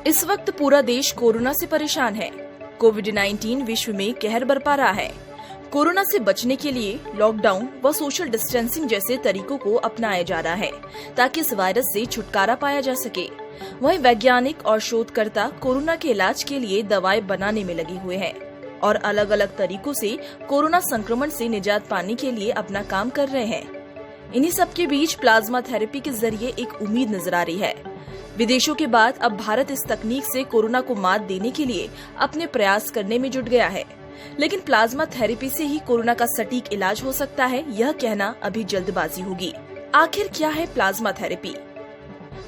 इस वक्त पूरा देश कोरोना से परेशान है। कोविड-19 विश्व में कहर बरपा रहा है। कोरोना से बचने के लिए लॉकडाउन व सोशल डिस्टेंसिंग जैसे तरीकों को अपनाया जा रहा है ताकि इस वायरस से छुटकारा पाया जा सके। वहीं वैज्ञानिक और शोधकर्ता कोरोना के इलाज के लिए दवाएं बनाने में लगे हुए हैं और अलग अलग तरीकों से कोरोना संक्रमण से निजात पाने के लिए अपना काम कर रहे हैं। इन्हीं सब के बीच प्लाज्मा थेरेपी के जरिए एक उम्मीद नजर आ रही है। विदेशों के बाद अब भारत इस तकनीक से कोरोना को मात देने के लिए अपने प्रयास करने में जुट गया है। लेकिन प्लाज्मा थेरेपी से ही कोरोना का सटीक इलाज हो सकता है, यह कहना अभी जल्दबाजी होगी। आखिर क्या है प्लाज्मा थेरेपी?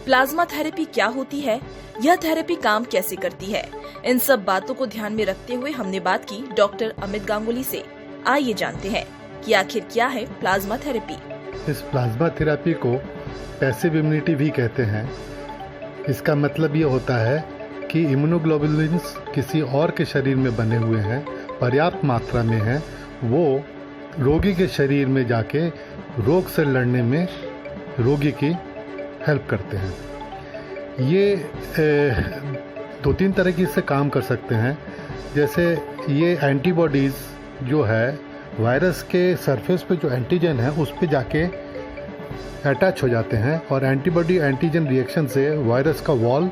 प्लाज्मा थेरेपी क्या होती है? यह थेरेपी काम कैसे करती है? इन सब बातों को ध्यान में रखते हुए हमने बात की डॉक्टर अमित गांगुली से। आइए जानते हैं कि आखिर क्या है प्लाज्मा थेरेपी। इस प्लाज्मा थेरेपी को पैसिव इम्यूनिटी भी कहते हैं। इसका मतलब ये होता है कि इम्यूनोग्लोबुलिन्स किसी और के शरीर में बने हुए हैं, पर्याप्त मात्रा में हैं, वो रोगी के शरीर में जाके रोग से लड़ने में रोगी की हेल्प करते हैं। ये 2-3 तरह की इससे काम कर सकते हैं। जैसे ये एंटीबॉडीज़ जो है वायरस के सरफेस पे जो एंटीजन है उस पे जाके अटैच हो जाते हैं और एंटीबॉडी एंटीजन रिएक्शन से वायरस का वॉल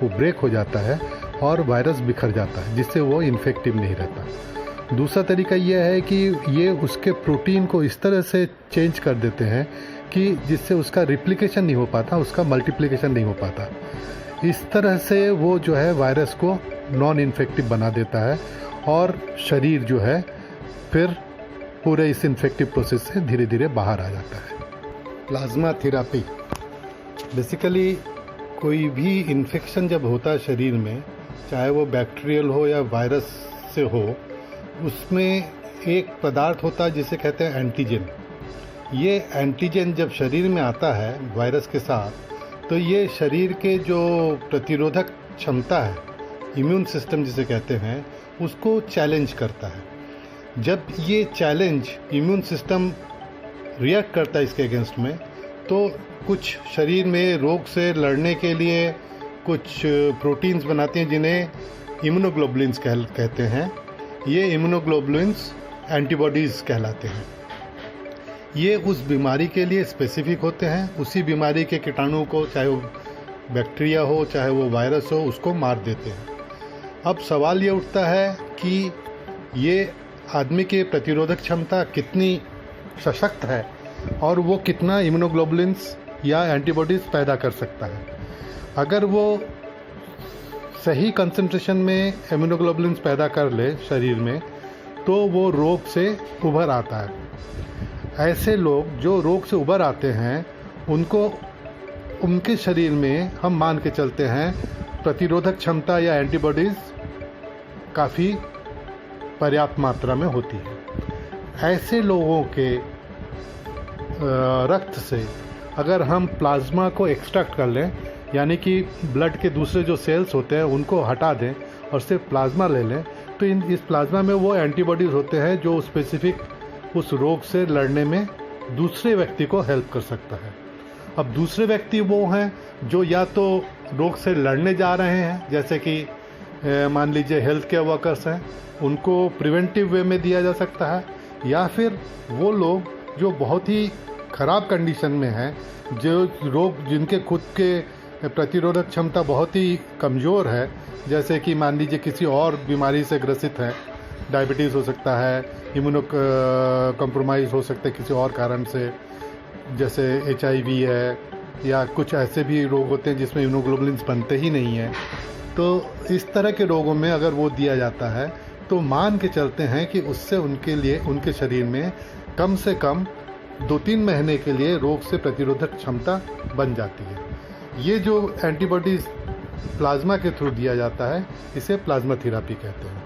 वो ब्रेक हो जाता है और वायरस बिखर जाता है, जिससे वो इन्फेक्टिव नहीं रहता। दूसरा तरीका यह है कि ये उसके प्रोटीन को इस तरह से चेंज कर देते हैं कि जिससे उसका रिप्लिकेशन नहीं हो पाता, उसका मल्टीप्लिकेशन नहीं हो पाता। इस तरह से वो जो है वायरस को नॉन इन्फेक्टिव बना देता है और शरीर जो है फिर पूरे इस इन्फेक्टिव प्रोसेस से धीरे धीरे बाहर आ जाता है। प्लाज्मा थेरेपी बेसिकली कोई भी इन्फेक्शन जब होता है शरीर में, चाहे वो बैक्टीरियल हो या वायरस से हो, उसमें एक पदार्थ होता है जिसे कहते हैं एंटीजन। ये एंटीजन जब शरीर में आता है वायरस के साथ, तो ये शरीर के जो प्रतिरोधक क्षमता है, इम्यून सिस्टम जिसे कहते हैं, उसको चैलेंज करता है। जब ये चैलेंज इम्यून सिस्टम रिएक्ट करता है इसके अगेंस्ट में, तो कुछ शरीर में रोग से लड़ने के लिए कुछ प्रोटीन्स बनाते हैं जिन्हें इम्यूनोग्लोबुलिन्स कहते हैं। ये इम्यूनोग्लोबुलिन्स एंटीबॉडीज़ कहलाते हैं। ये उस बीमारी के लिए स्पेसिफिक होते हैं, उसी बीमारी के कीटाणु को, चाहे वो बैक्टीरिया हो चाहे वो वायरस हो, उसको मार देते हैं। अब सवाल ये उठता है कि ये आदमी की प्रतिरोधक क्षमता कितनी सशक्त है और वो कितना इम्यूनोग्लोबुलिन्स या एंटीबॉडीज़ पैदा कर सकता है। अगर वो सही कंसंट्रेशन में इम्यूनोग्लोबुलिन्स पैदा कर ले शरीर में, तो वो रोग से उभर आता है। ऐसे लोग जो रोग से उभर आते हैं, उनको उनके शरीर में हम मान के चलते हैं प्रतिरोधक क्षमता या एंटीबॉडीज़ काफ़ी पर्याप्त मात्रा में होती है। ऐसे लोगों के रक्त से अगर हम प्लाज्मा को एक्सट्रैक्ट कर लें, यानी कि ब्लड के दूसरे जो सेल्स होते हैं उनको हटा दें और सिर्फ प्लाज्मा ले लें, तो इस प्लाज्मा में वो एंटीबॉडीज़ होते हैं जो स्पेसिफिक उस रोग से लड़ने में दूसरे व्यक्ति को हेल्प कर सकता है। अब दूसरे व्यक्ति वो हैं जो या तो रोग से लड़ने जा रहे हैं, जैसे कि मान लीजिए हेल्थ केयर वर्कर्स हैं, उनको प्रिवेंटिव वे में दिया जा सकता है, या फिर वो लोग जो बहुत ही ख़राब कंडीशन में हैं, जो रोग जिनके खुद के प्रतिरोधक क्षमता बहुत ही कमज़ोर है, जैसे कि मान लीजिए किसी और बीमारी से ग्रसित है, डायबिटीज़ हो सकता है, इम्यूनो कॉम्प्रोमाइज़ हो सकता है किसी और कारण से, जैसे HIV है, या कुछ ऐसे भी रोग होते हैं जिसमें इम्यूनोग्लोबुलिन्स बनते ही नहीं हैं। तो इस तरह के रोगों में अगर वो दिया जाता है तो मान के चलते हैं कि उससे उनके लिए उनके शरीर में कम से कम 2-3 महीने के लिए रोग से प्रतिरोधक क्षमता बन जाती है। ये जो एंटीबॉडीज़ प्लाज्मा के थ्रू दिया जाता है, इसे प्लाज्मा थेरेपी कहते हैं।